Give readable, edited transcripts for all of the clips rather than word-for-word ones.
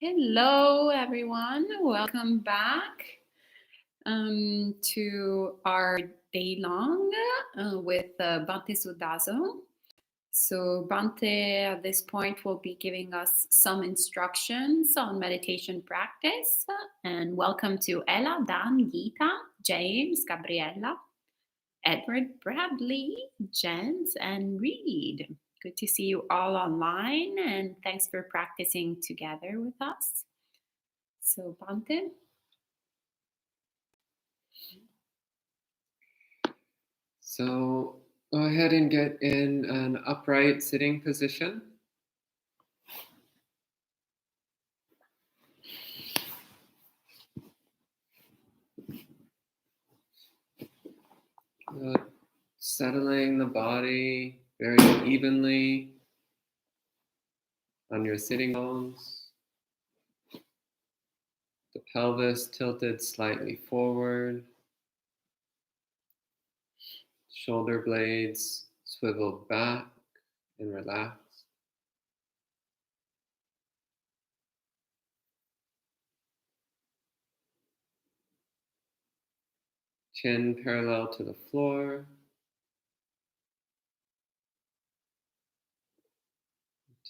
Hello, everyone. Welcome back to our Daylong with Bhante Suddhāso. So, Bhante at this point will be giving us some instructions on meditation practice. And welcome to Ella, Dan, Geeta, James, Gabriella, Edward, Bradley, Jens, and Reed. Good to see you all online, and thanks for practicing together with us. So, Bhante. So go ahead and get in an upright sitting position. Settling the body very evenly on your sitting bones. The pelvis tilted slightly forward. Shoulder blades swiveled back and relaxed. Chin parallel to the floor.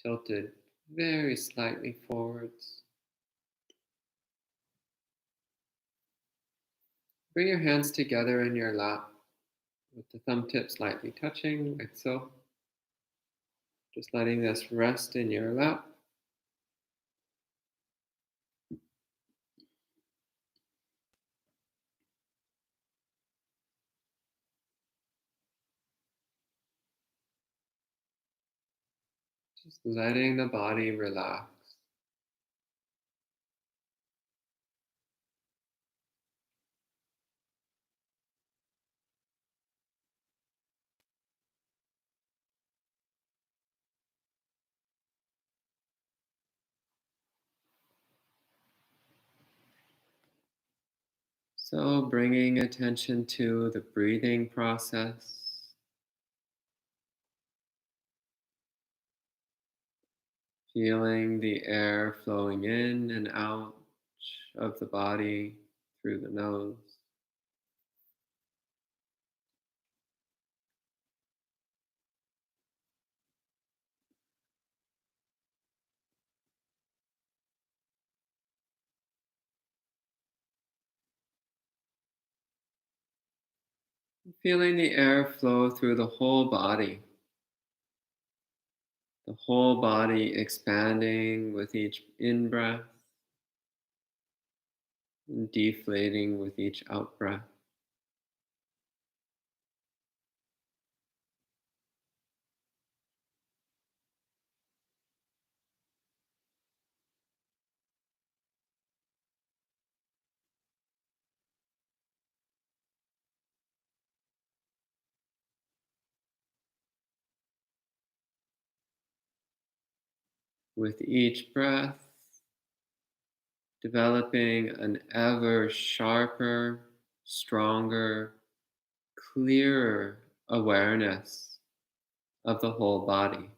Tilted very slightly forwards. Bring your hands together in your lap with the thumb tip slightly touching, like so. Just letting this rest in your lap. Just letting the body relax. So bringing attention to the breathing process. Feeling the air flowing in and out of the body through the nose. Feeling the air flow through the whole body. The whole body expanding with each in-breath and deflating with each out-breath. With each breath, developing an ever sharper, stronger, clearer awareness of the whole body.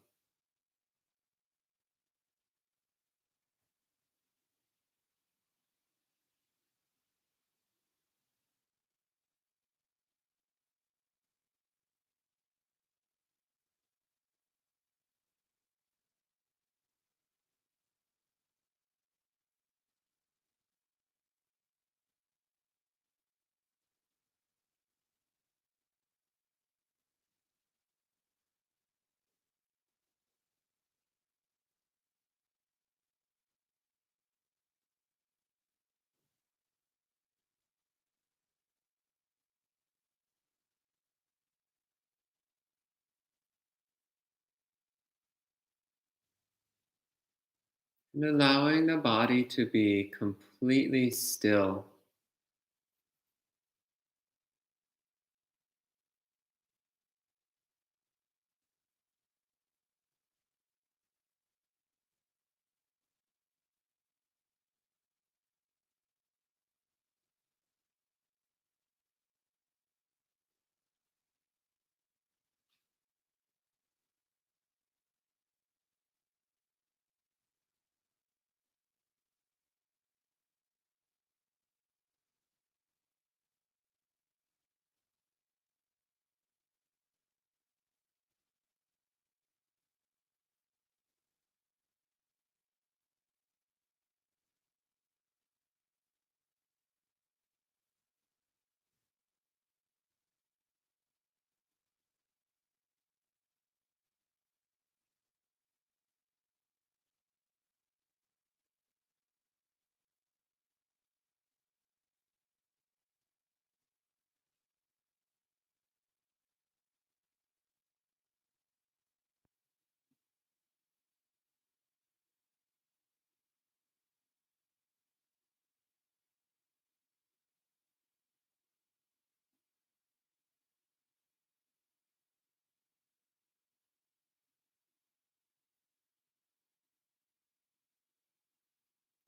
And allowing the body to be completely still.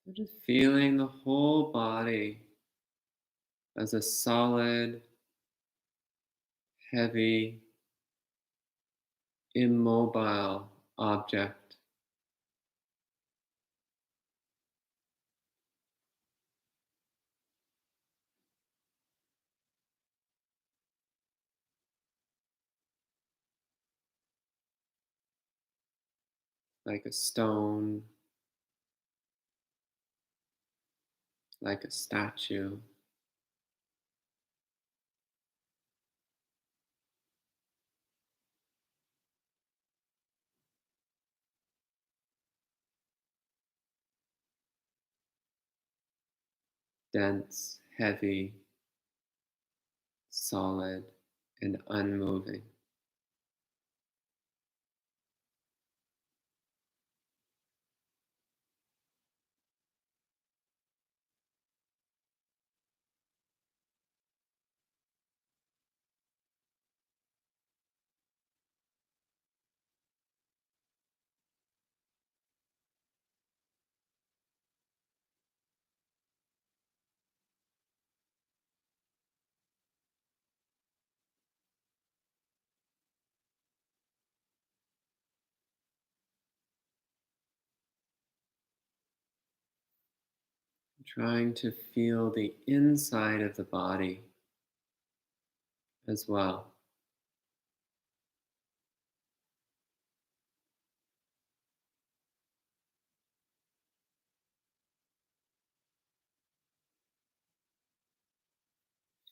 So just feeling the whole body as a solid, heavy, immobile object. Like a stone, like a statue. Dense, heavy, solid, and unmoving. Trying to feel the inside of the body as well.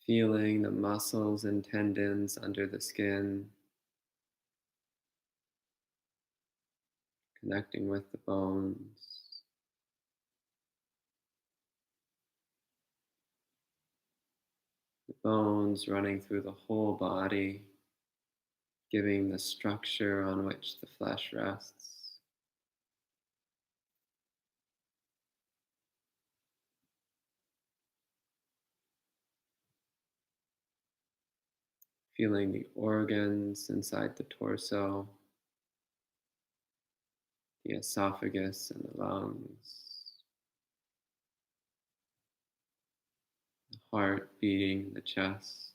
Feeling the muscles and tendons under the skin, connecting with the bones. The bones running through the whole body, giving the structure on which the flesh rests. Feeling the organs inside the torso, the esophagus and the lungs, the heart beating in the chest.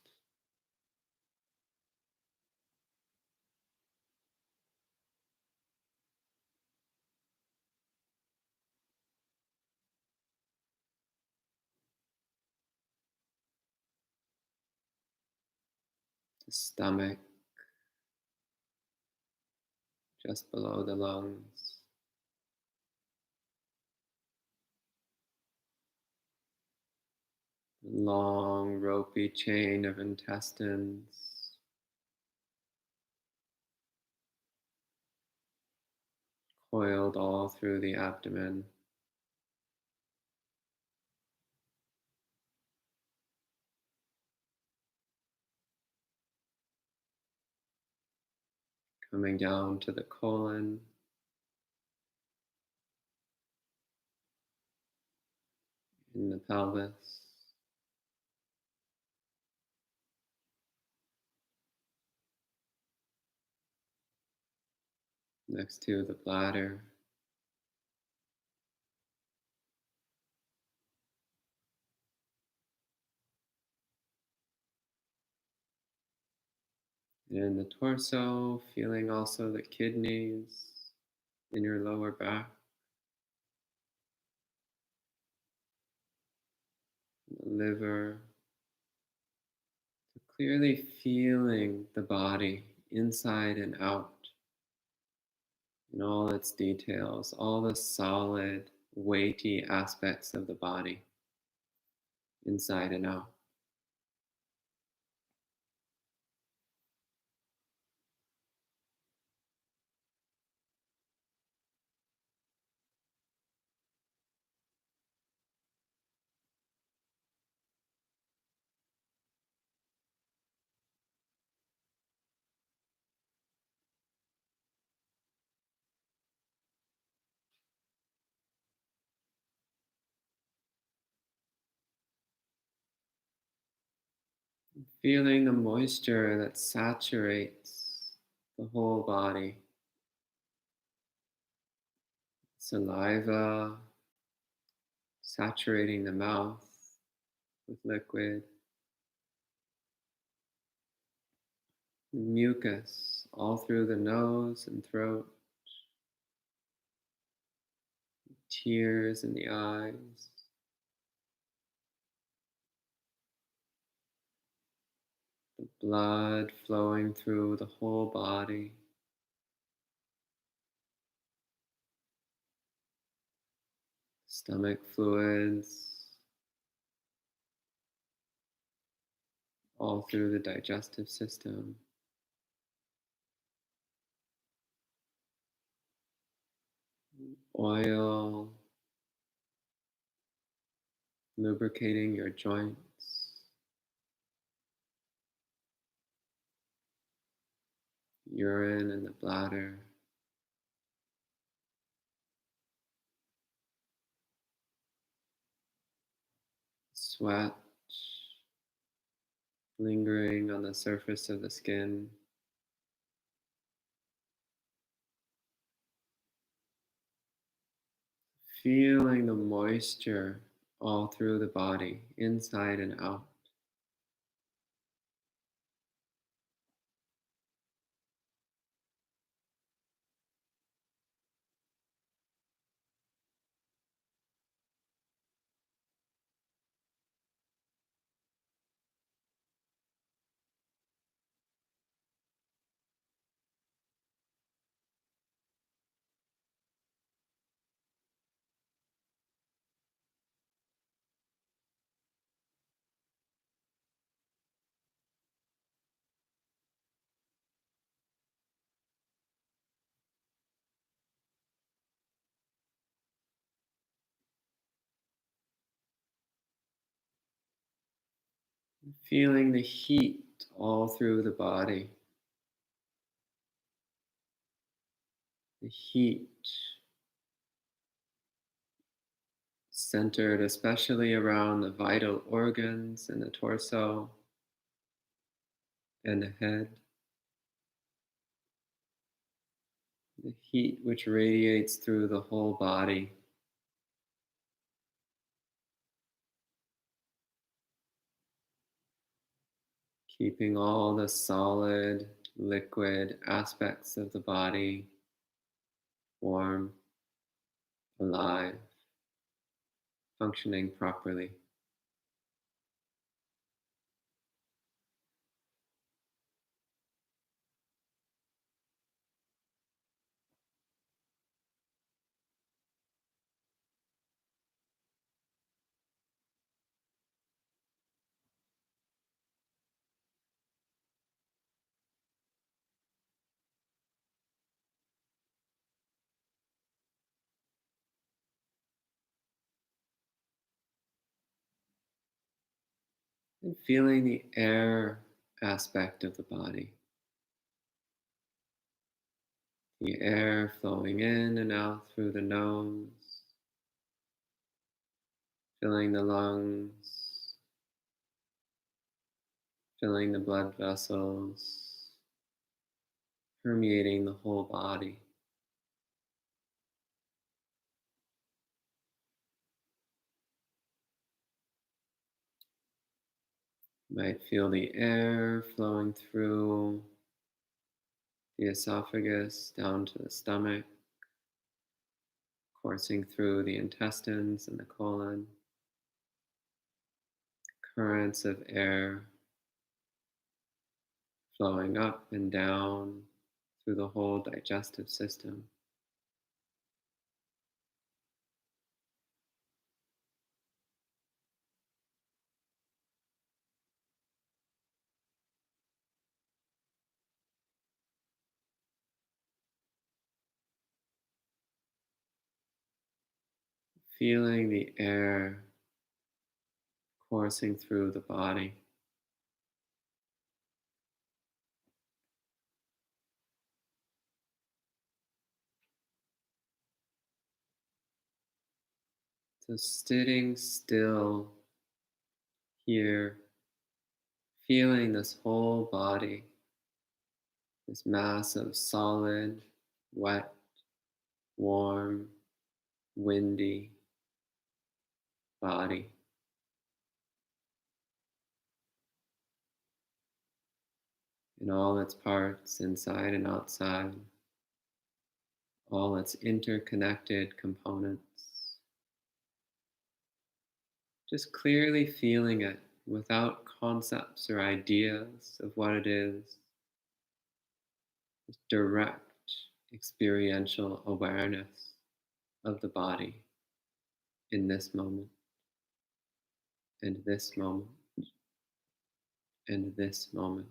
The stomach just below the lungs. The long, ropey chain of intestines. Coiled all through the abdomen. Coming down to the colon. In the pelvis. Next to the bladder. And in the torso, feeling also the kidneys in your lower back. The liver. So clearly feeling the body inside and out in all its details, all the solid, weighty aspects of the body inside and out. Feeling the moisture that saturates the whole body. Saliva, saturating the mouth with liquid, mucus all through the nose and throat, tears in the eyes, the blood flowing through the whole body, stomach fluids all through the digestive system. Oil lubricating your joints, urine in the bladder, sweat lingering on the surface of the skin, feeling the moisture all through the body, inside and out. Feeling the heat all through the body, the heat centered especially around the vital organs in the torso and the head, the heat which radiates through the whole body. Keeping all the solid, liquid aspects of the body warm, alive, functioning properly. And feeling the air aspect of the body. The air flowing in and out through the nose, filling the lungs, filling the blood vessels, permeating the whole body. You might feel the air flowing through the esophagus down to the stomach, coursing through the intestines and the colon. Currents of air flowing up and down through the whole digestive system. Feeling the air coursing through the body. So sitting still here, feeling this whole body, this mass of solid, wet, warm, windy, body in all its parts, inside and outside, all its interconnected components. Just clearly feeling it without concepts or ideas of what it is. Just direct experiential awareness of the body in this moment, and this moment, and this moment.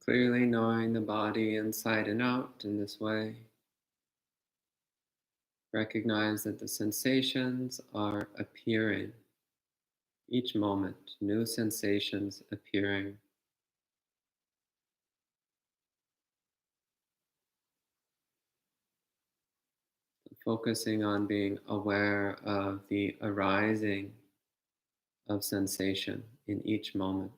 Clearly knowing the body inside and out in this way. Recognize that the sensations are appearing each moment, new sensations appearing. Focusing on being aware of the arising of sensation in each moment.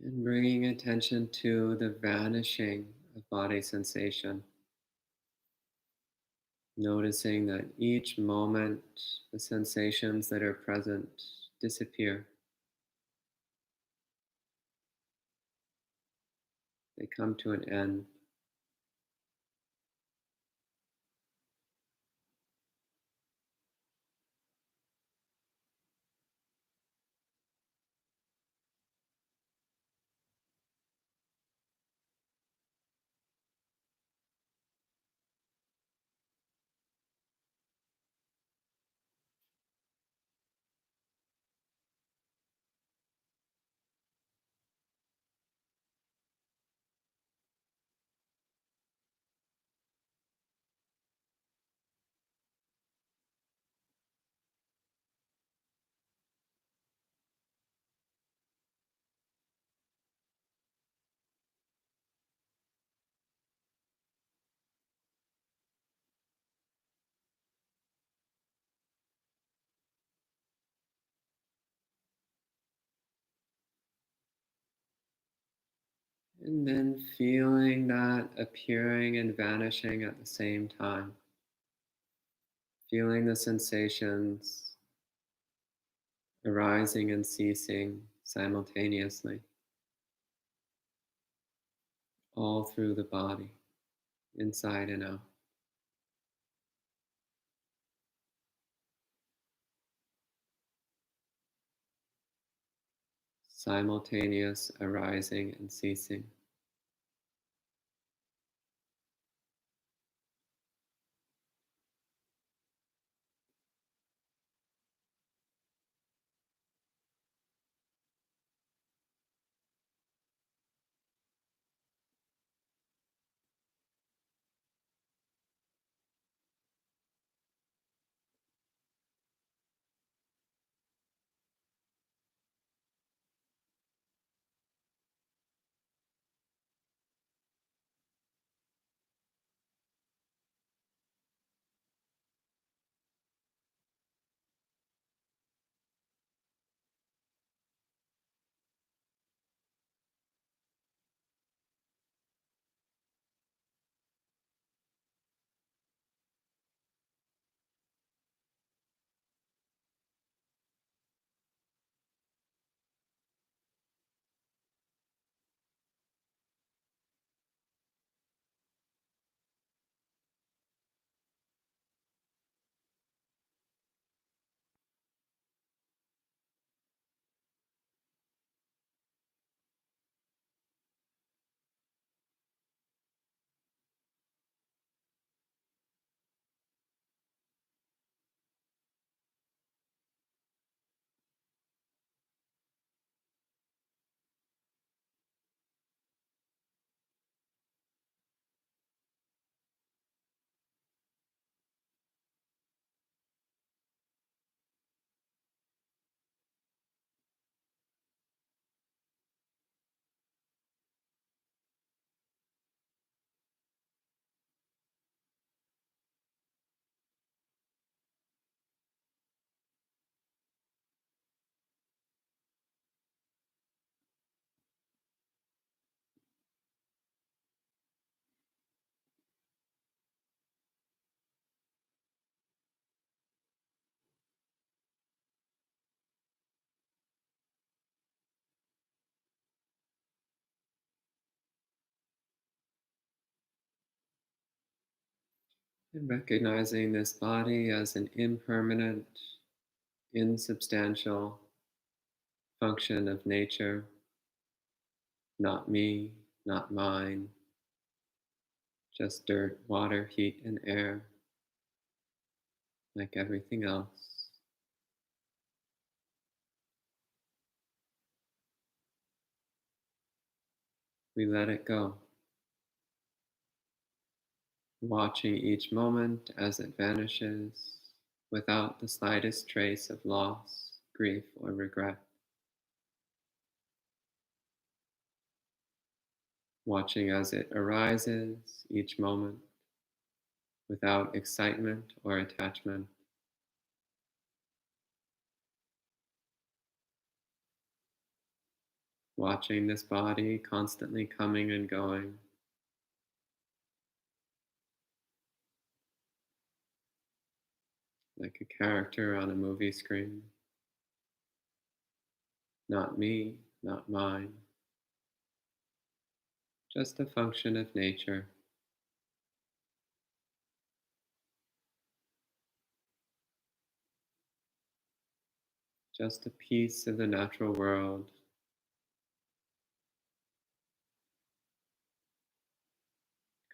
And bringing attention to the vanishing of body sensation. Noticing that each moment the sensations that are present disappear. They come to an end. And then feeling that appearing and vanishing at the same time. Feeling the sensations arising and ceasing simultaneously, all through the body, inside and out. Simultaneous arising and ceasing. And recognizing this body as an impermanent, insubstantial function of nature, not me, not mine, just dirt, water, heat, and air, like everything else. We let it go, watching each moment as it vanishes without the slightest trace of loss, grief, or regret. Watching as it arises each moment without excitement or attachment. Watching this body constantly coming and going, like a character on a movie screen. Not me, not mine, just a function of nature. Just a piece of the natural world,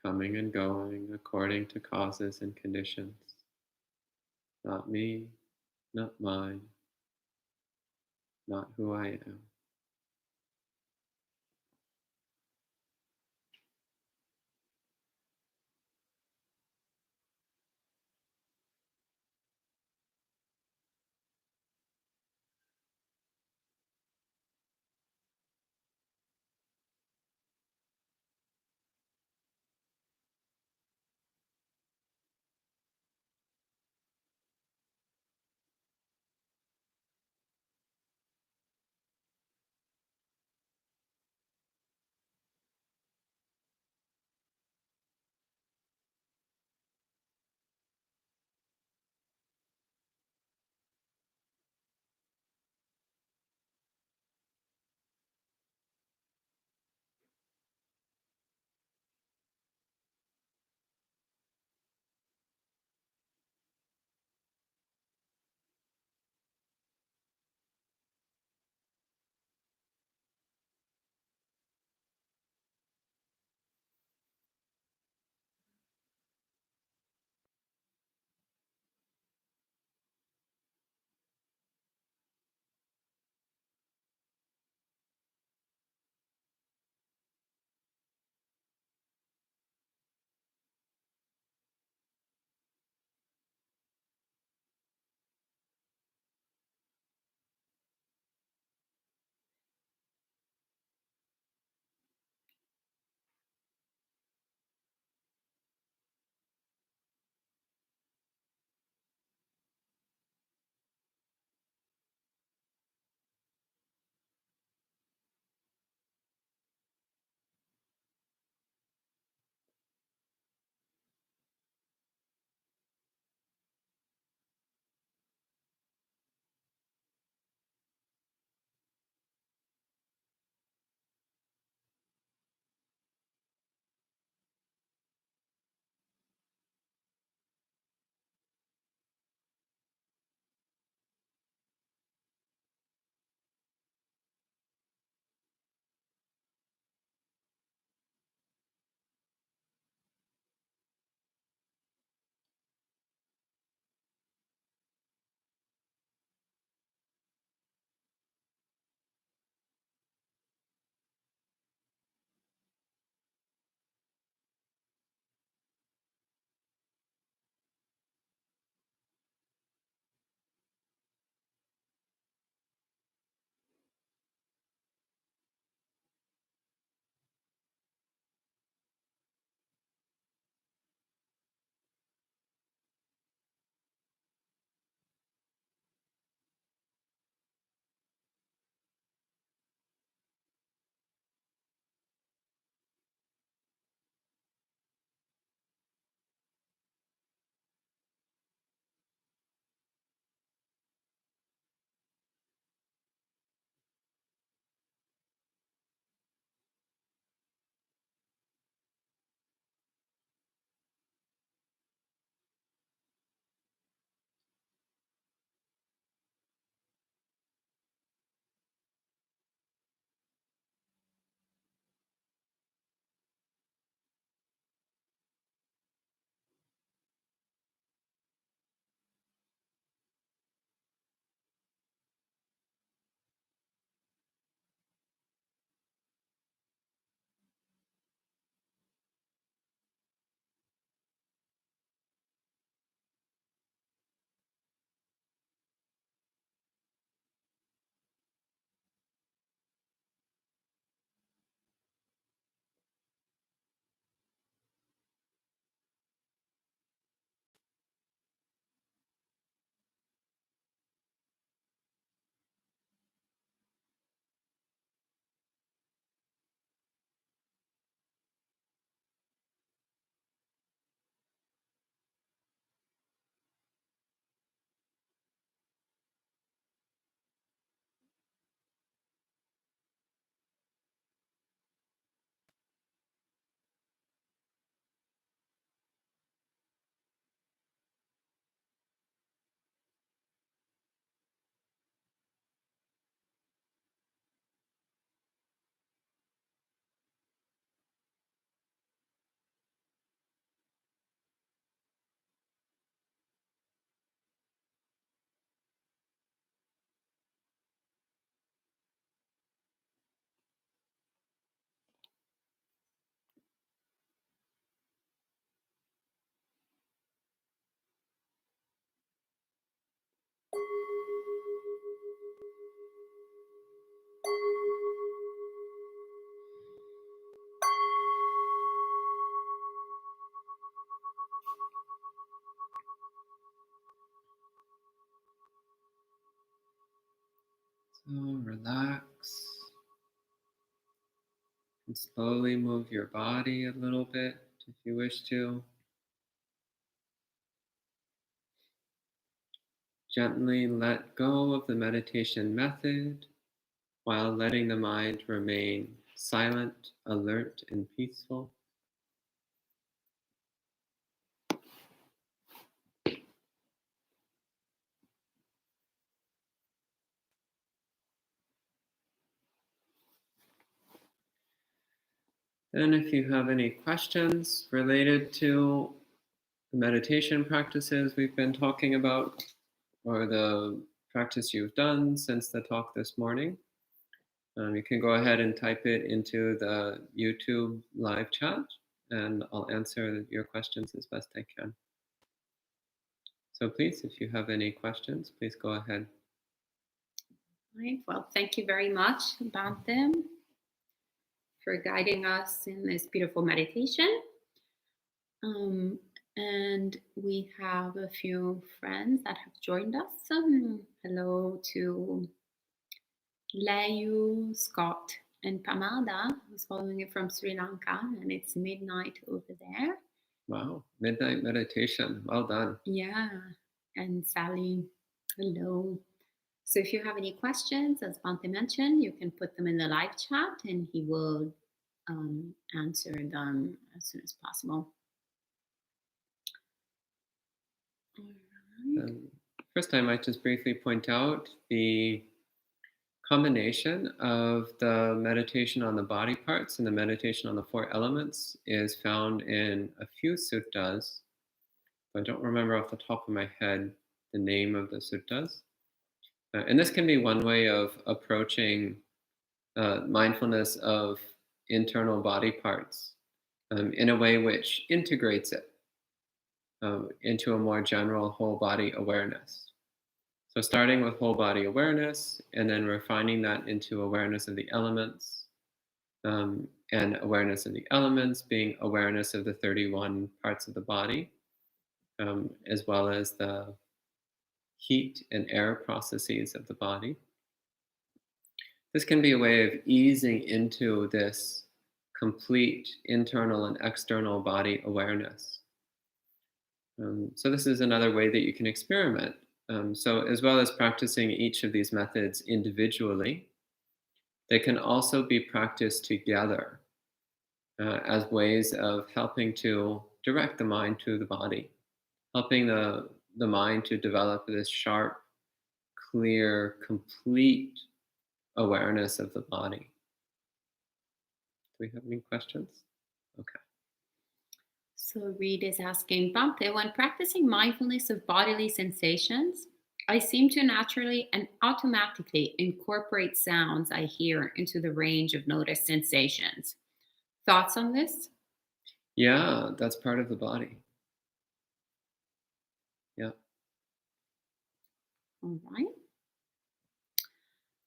coming and going according to causes and conditions. Not me, not mine, not who I am. So relax and slowly move your body a little bit if you wish to. Gently let go of the meditation method while letting the mind remain silent, alert, and peaceful. And if you have any questions related to the meditation practices we've been talking about, or the practice you've done since the talk this morning, you can go ahead and type it into the YouTube live chat, and I'll answer your questions as best I can. So please, if you have any questions, please go ahead. Right. Well, thank you very much, Bhante, for guiding us in this beautiful meditation. And we have a few friends that have joined us. Hello to Layu, Scott, and Pamada, who's following it from Sri Lanka, and it's midnight over there. Wow, midnight meditation. Well done. Yeah. And Sally, hello. So if you have any questions, as Bhante mentioned, you can put them in the live chat and he will answer them as soon as possible. All right. First, I might just briefly point out the combination of the meditation on the body parts and the meditation on the four elements is found in a few suttas. I don't remember off the top of my head the name of the suttas. And this can be one way of approaching mindfulness of internal body parts in a way which integrates it into a more general whole body awareness. So starting with whole body awareness and then refining that into awareness of the elements, and awareness of the elements being awareness of the 31 parts of the body, as well as the heat and air processes of the body. This can be a way of easing into this complete internal and external body awareness. So this is another way that you can experiment. So as well as practicing each of these methods individually, they can also be practiced together as ways of helping to direct the mind to the body, helping the mind to develop this sharp, clear, complete awareness of the body. Do we have any questions? Okay. So Reed is asking, Bhante, when practicing mindfulness of bodily sensations, I seem to naturally and automatically incorporate sounds I hear into the range of noticed sensations. Thoughts on this? Yeah, that's part of the body. Yeah. All right.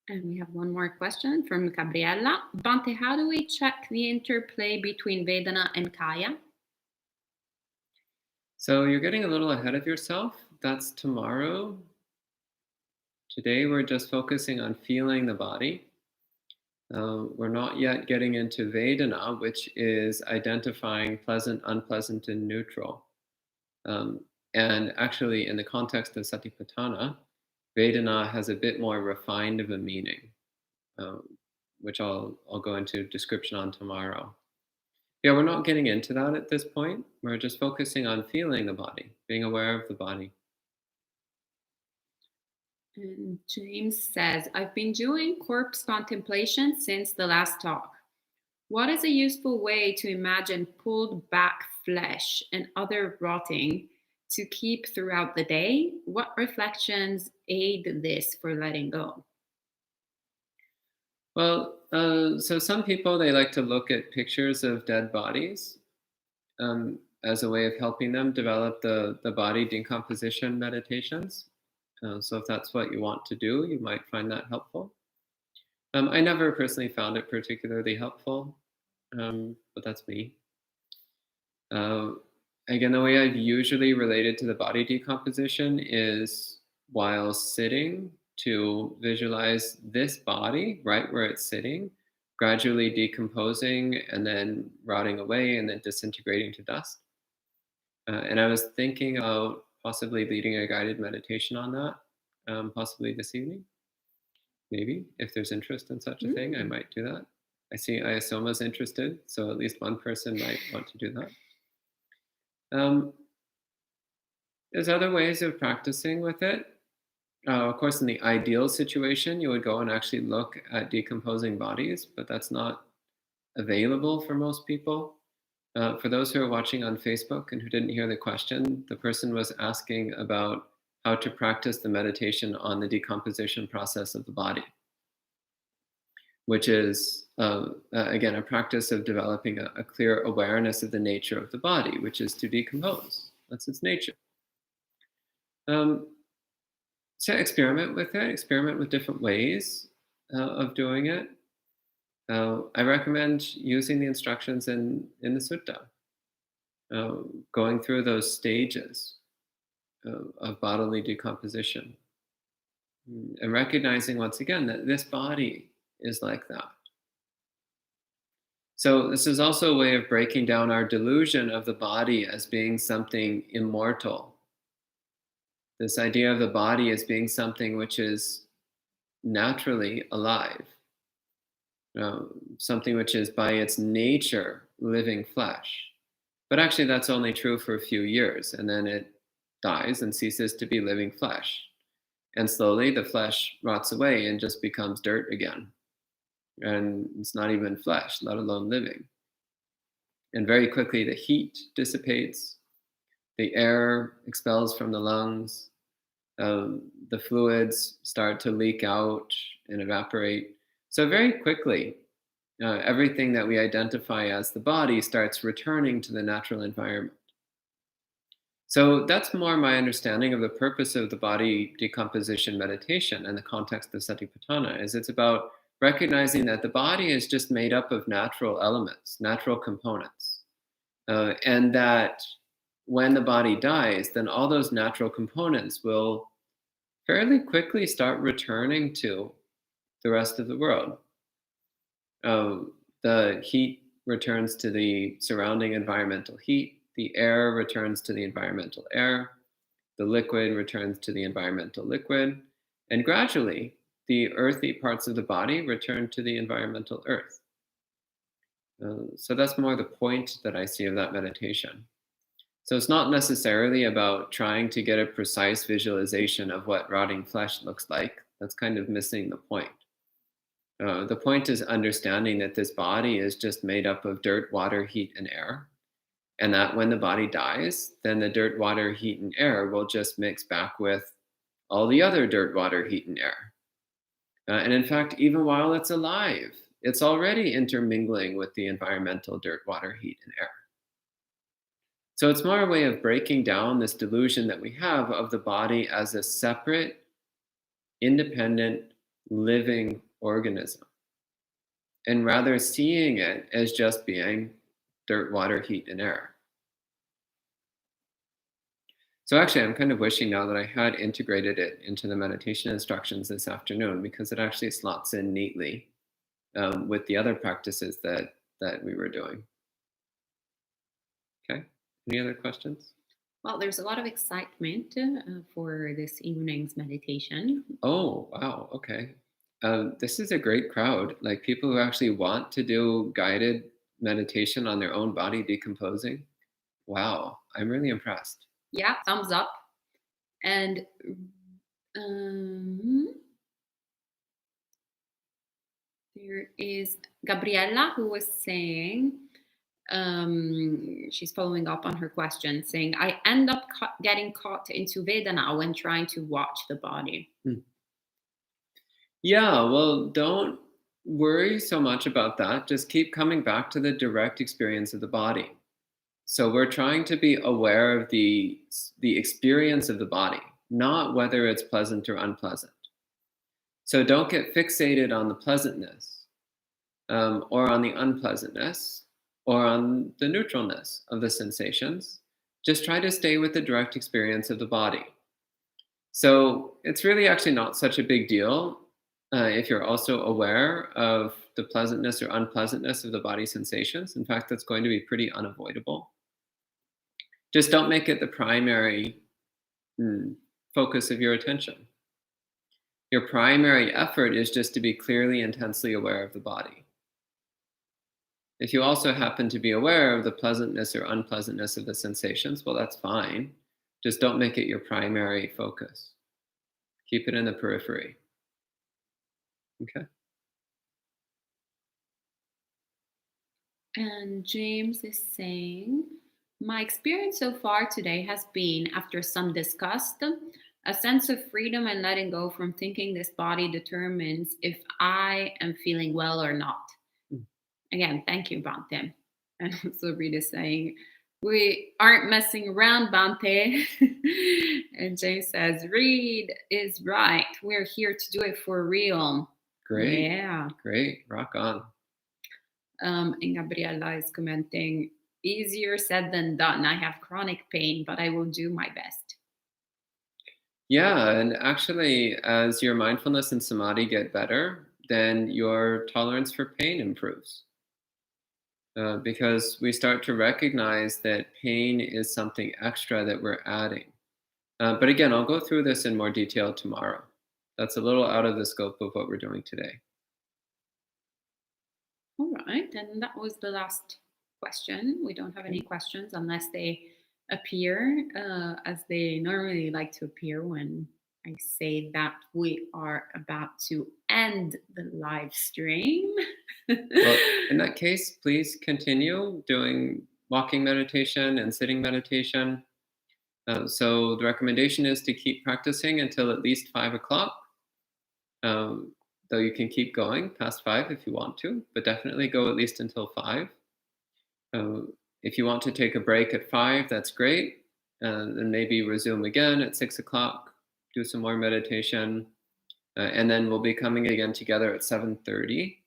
And we have one more question from Gabriella. Bhante, how do we check the interplay between Vedana and Kaya? So you're getting a little ahead of yourself. That's tomorrow. Today we're just focusing on feeling the body. We're not yet getting into Vedana, which is identifying pleasant, unpleasant, and neutral. And actually, in the context of Satipatthāna, Vedana has a bit more refined of a meaning, which I'll go into description on tomorrow. Yeah, we're not getting into that at this point. We're just focusing on feeling the body, being aware of the body. And James says, I've been doing corpse contemplation since the last talk. What is a useful way to imagine pulled back flesh and other rotting to keep throughout the day? What reflections aid this for letting go? Well, so some people, they like to look at pictures of dead bodies as a way of helping them develop the body decomposition meditations. So if that's what you want to do, you might find that helpful. I never personally found it particularly helpful, but that's me. Again, the way I've usually related to the body decomposition is while sitting to visualize this body right where it's sitting, gradually decomposing and then rotting away and then disintegrating to dust. And I was thinking of possibly leading a guided meditation on that, possibly this evening. Maybe if there's interest in such a thing, I might do that. I see Iasoma's interested, so at least one person might want to do that. There's other ways of practicing with it. Of course, in the ideal situation, you would go and actually look at decomposing bodies, but that's not available for most people. For those who are watching on Facebook and who didn't hear the question, the person was asking about how to practice the meditation on the decomposition process of the body, which is, again, a practice of developing a clear awareness of the nature of the body, which is to decompose. That's its nature. So experiment with it, experiment with different ways of doing it. I recommend using the instructions in the sutta, going through those stages of bodily decomposition, and recognizing once again that this body is like that. So this is also a way of breaking down our delusion of the body as being something immortal. This idea of the body as being something which is naturally alive. Something which is by its nature living flesh. But actually that's only true for a few years, and then it dies and ceases to be living flesh. And slowly the flesh rots away and just becomes dirt again. And it's not even flesh, let alone living. And very quickly the heat dissipates, the air expels from the lungs, the fluids start to leak out and evaporate. So very quickly, everything that we identify as the body starts returning to the natural environment. So that's more my understanding of the purpose of the body decomposition meditation in the context of Satipatthana, is it's about recognizing that the body is just made up of natural elements, natural components. And that when the body dies, then all those natural components will fairly quickly start returning to the rest of the world. The heat returns to the surrounding environmental heat. The air returns to the environmental air. The liquid returns to the environmental liquid. And gradually, the earthy parts of the body return to the environmental earth. So that's more the point that I see of that meditation. So it's not necessarily about trying to get a precise visualization of what rotting flesh looks like. That's kind of missing the point. The point is understanding that this body is just made up of dirt, water, heat, and air. And that when the body dies, then the dirt, water, heat, and air will just mix back with all the other dirt, water, heat, and air. And in fact, even while it's alive, it's already intermingling with the environmental dirt, water, heat, and air. So it's more a way of breaking down this delusion that we have of the body as a separate, independent, living organism, and rather seeing it as just being dirt, water, heat, and air. So actually, I'm kind of wishing now that I had integrated it into the meditation instructions this afternoon, because it actually slots in neatly with the other practices that we were doing. Okay, any other questions? Well, there's a lot of excitement for this evening's meditation. Oh, wow, okay. This is a great crowd, like people who actually want to do guided meditation on their own body decomposing. Wow, I'm really impressed. Yeah, thumbs up. And there is Gabriella who was saying, she's following up on her question, saying, I end up getting caught into vadhana when trying to watch the body. Yeah, well, don't worry so much about that. Just keep coming back to the direct experience of the body. So we're trying to be aware of the experience of the body, not whether it's pleasant or unpleasant. So don't get fixated on the pleasantness or on the unpleasantness or on the neutralness of the sensations. Just try to stay with the direct experience of the body. So it's really actually not such a big deal if you're also aware of the pleasantness or unpleasantness of the body sensations. In fact, that's going to be pretty unavoidable. Just don't make it the primary focus of your attention. Your primary effort is just to be clearly, intensely aware of the body. If you also happen to be aware of the pleasantness or unpleasantness of the sensations, well, that's fine. Just don't make it your primary focus. Keep it in the periphery. Okay. And James is saying, my experience so far today has been, after some disgust, a sense of freedom and letting go from thinking this body determines if I am feeling well or not. Again, thank you, Bhante. And also Rita saying, we aren't messing around, Bhante. And James says, Reed is right. We're here to do it for real. Great. Yeah. Great. Rock on. And Gabriela is commenting, easier said than done. I have chronic pain, but I will do my best. Yeah, and actually, as your mindfulness and samadhi get better, then your tolerance for pain improves. Because we start to recognize that pain is something extra that we're adding. But again, I'll go through this in more detail tomorrow. That's a little out of the scope of what we're doing today. All right, and that was the last question. We don't have any questions unless they appear as they normally like to appear when I say that we are about to end the live stream. Well, in that case, please continue doing walking meditation and sitting meditation. So the recommendation is to keep practicing until at least 5 o'clock. Though you can keep going past 5 if you want to, but definitely go at least until 5. If you want to take a break at 5, that's great. And maybe resume again at 6 o'clock, do some more meditation. And then we'll be coming again together at 7:30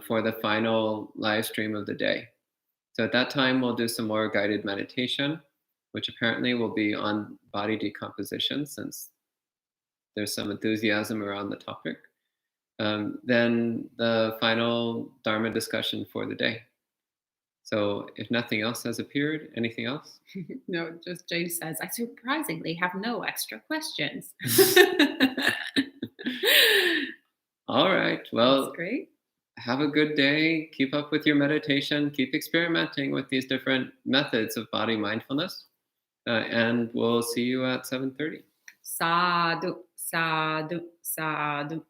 for the final live stream of the day. So at that time, we'll do some more guided meditation, which apparently will be on body decomposition, since there's some enthusiasm around the topic. Then the final Dharma discussion for the day. So if nothing else has appeared, anything else? No, just James says, I surprisingly have no extra questions. All right. Well, that's great. Have a good day. Keep up with your meditation. Keep experimenting with these different methods of body mindfulness. And we'll see you at 7:30. Sadhu, sadhu, sadhu.